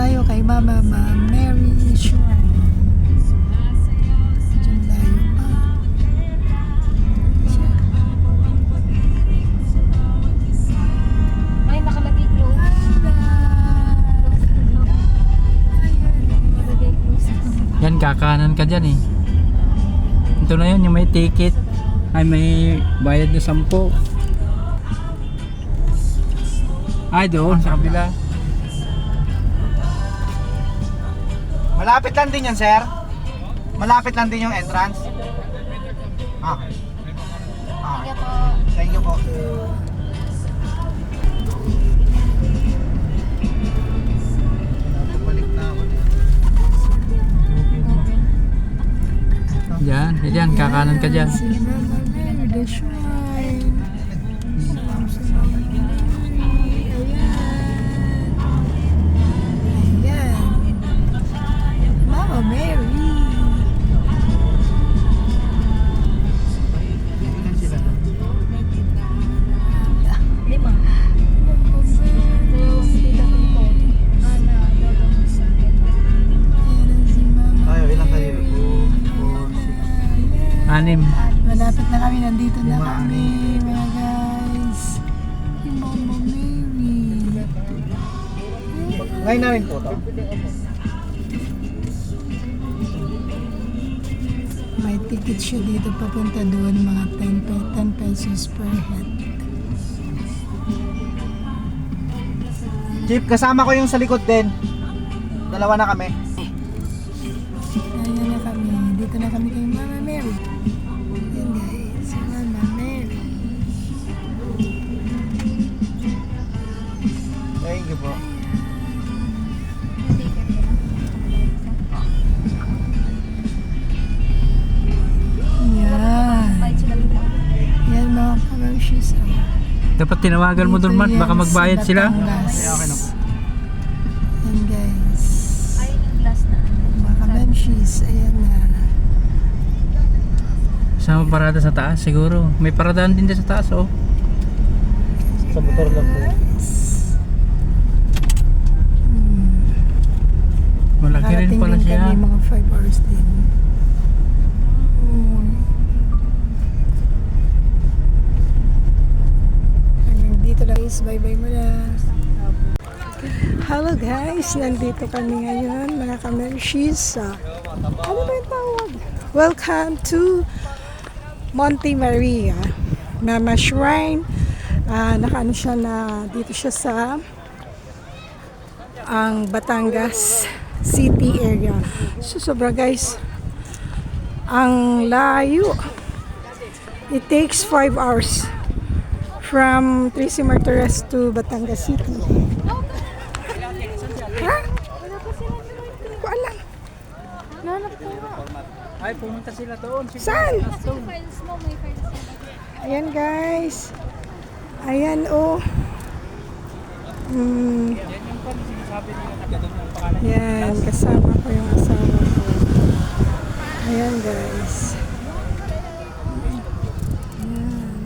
tayo kay Mama Mary Shrine. Diyan tayo pa. Ay, nakalagay close. Nakalagay close. Yan, kakanan ka dyan eh. Ito na yun, yung may ticket. Ay, may bayad na 10. Ay, doon sa kabila. Malapit lang din yan, sir. Malapit lang din yung entrance. Ah. Kaya po, Thank you po. Balik na ako dito. Yan, yan, kakanan ka dyan. Si Mama Mary, the shrine. Ayan. Mama Mary. lima. Dalawang tita ko po. Ana, dalawang isa. Tayo, ilang kayo? 6. Malapit na kami, nandito na Lima, kami, mga guys. Si Mama Mary. Ngayon na rin po to. May ticket siya dito papunta doon, mga 10 pesos per head. Chief, kasama ko yung sa likod din. Dalawa na kami. Ayan na kami, dito na kami kay Mama Mary. Yan guys, Mama Mary. Thank you po. Yan. Bayad sila dito. Yan mga kamamshis. Dapat tinawagan mo doon, Mat. Baka magbayad sila. Okay na po. Yan guys. Ayun yung glass na. Mga kamamshis, ayan na. Sama parada sa taas, siguro. May paradaan din dyan sa taas, oh. Sa motor lang po. Malaki rin Nakarating pala din siya. kami, mga 5 hours din. Hanggang dito lang guys, bye-bye muna. Hello guys, nandito kami ngayon mga kamershis. Ano ba yung tawag? Welcome to Monte Maria Mama Shrine. Nakaano siya na dito siya sa ang Batangas City area. So sobra guys, ang layo. It takes 5 hours from Tracy Martires to Batangas City. Ha? Hindi ko alam. Nanap ko nga. Ay, pumunta sila doon. Saan? Friends mo, may friends mo. Ayan guys. Ayan oh. Yan, kasama ko yung asawa ko. Ayan guys. Ayan.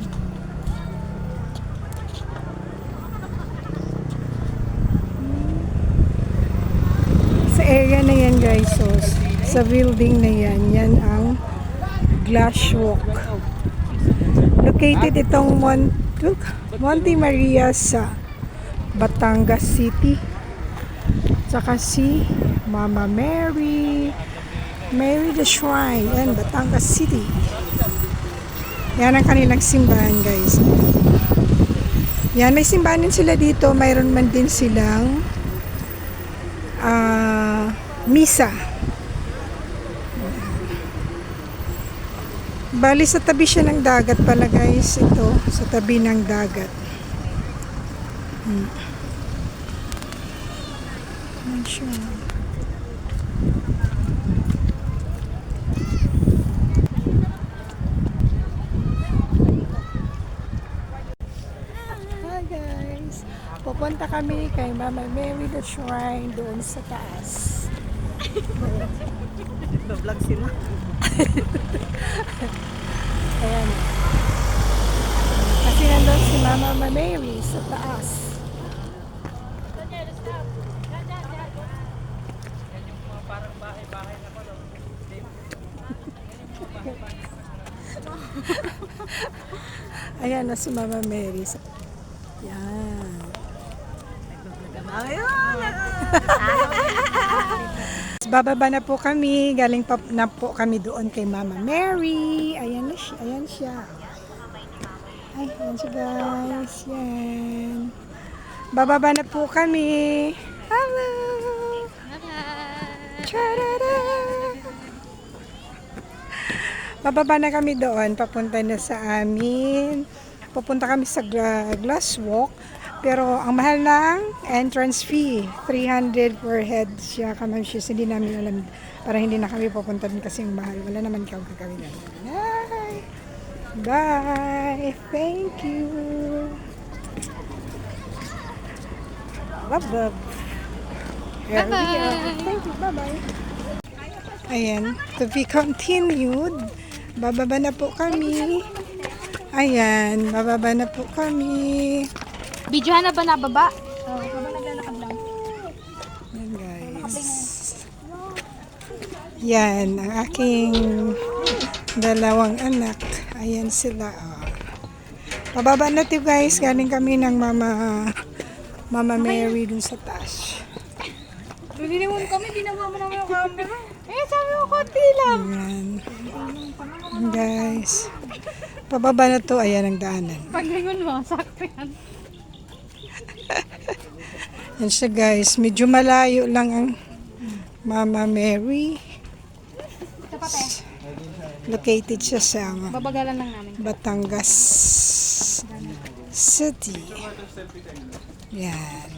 Sa area na yan guys, so, sa building na yan, yan ang Glass Walk. Located itong Monte Maria sa Batangas City. Tsaka si Mama Mary the Shrine and Batangas City. Yan ang kanilang simbahan guys. Yan, may simbahan din sila dito. Mayroon man din silang misa. Bali sa tabi siya ng dagat pala guys. Ito, sa tabi ng dagat. Siya. Hi guys, pupunta kami kay Mama Mary the Shrine doon sa taas. Vlog sila. Ayan. Kasi nandun si Mama Mary sa taas. Ayan na si Mama Mary. Yan. Bababa na po kami. Galing pa na po kami doon kay Mama Mary. Ayan na siya. Ayan siya. Ay, ayan siya guys. Yan. Bababa na po kami. Hello! Charada! Bababa na kami doon. Papunta na sa amin. Pupunta kami sa Glass Walk. Pero ang mahal ng entrance fee, 300 per head siya. Kamamshes, hindi namin alam. Para hindi na kami pupunta din kasi mahal. Wala naman kami gagawin namin. Bye! Bye! Thank you! Love, love! Bye-bye! Thank you! Bye-bye! Ayan, to be continued. Bababa na po kami. Ayan, bababa na po kami. Videohan na ba nababa? Oo, habang naglalakad lang. Yan guys. Yan, ang aking dalawang anak. Ayan sila. Oh. Pababa na tayo guys. Galing kami ng Mama Mary dun sa taas. Liliwan kami, ginawa mo naman yung camera. Sabi mo, konti lang. Ayan. Yan, guys. Pababa na to. Ayan ang daanan. Paglingon mo, sakto yan. Yan siya guys. Medyo malayo lang ang Mama Mary. Located siya sa Babagalan lang namin. Batangas City. Yan.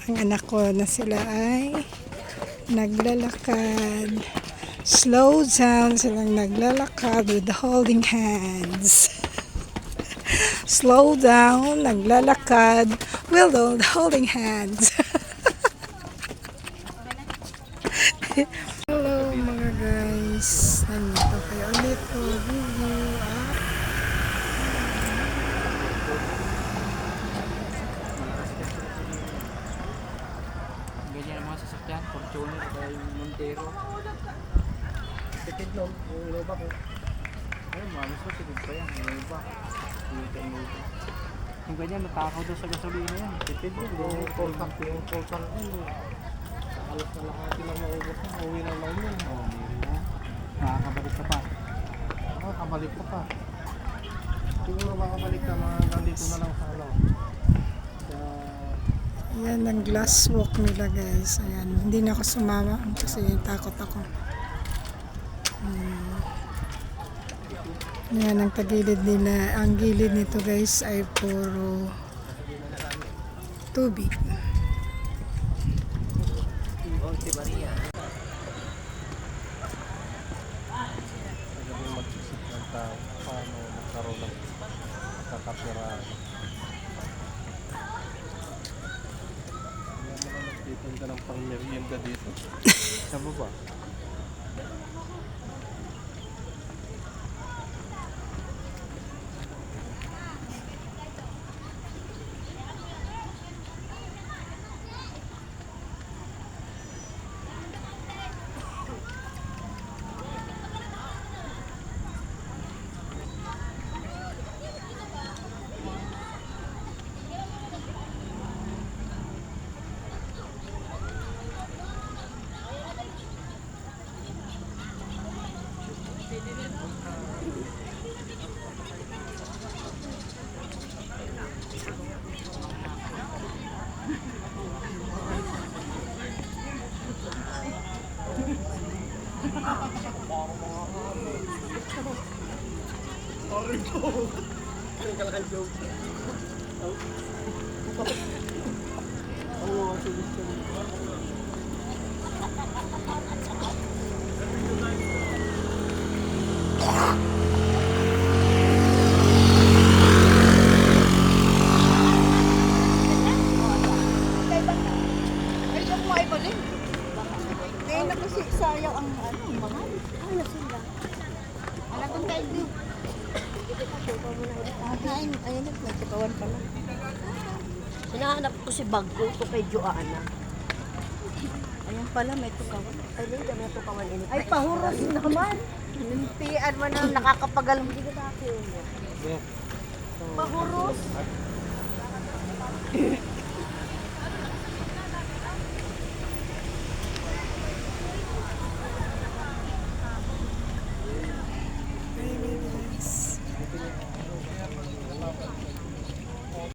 Ang anak ko na sila ay naglalakad. Slow down silang naglalakad with holding hands. Slow down, naglalakad with holding hands. Hello mga guys. Nandito kayo ulit po. Ganyan ang mga sasakyan, Fortuner, kaya yung Montero. Tipid no, yung iloba ko. Ayun, mamis ko, tipid pa yan. Yung iba, yung ganyan, matakaw doon sa gasolina yan. Tipid yun. Yung full tank yun. Alas na lahat lang maubos na. Uwi na lang yun. Oo, hindi na. Nakakabalik ka pa. Kabalik ka pa. Siguro makabalik ka mga nandito na lang sa alaw. Yan ang glass walk nila guys. Ayan, hindi na ako sumama kasi takot ako. Yan ang tagilid nila. Ang gilid nito guys ay puro tubig. Magsisip ng tao paano magkaroon ng kakapiraan. Kaya mo na nagtitin ka ng pang-merienda dito. Sa baba. Ayun, nagkatawan pala. Hinahanap ko si Baggo to kay Joanna. Ayun pala, may tukawan. Ay, hindi, may tukawan ini. Ay, pahuros naman. Nimpian mo na nakakapagal mo. Sige sa akin. Mahurus.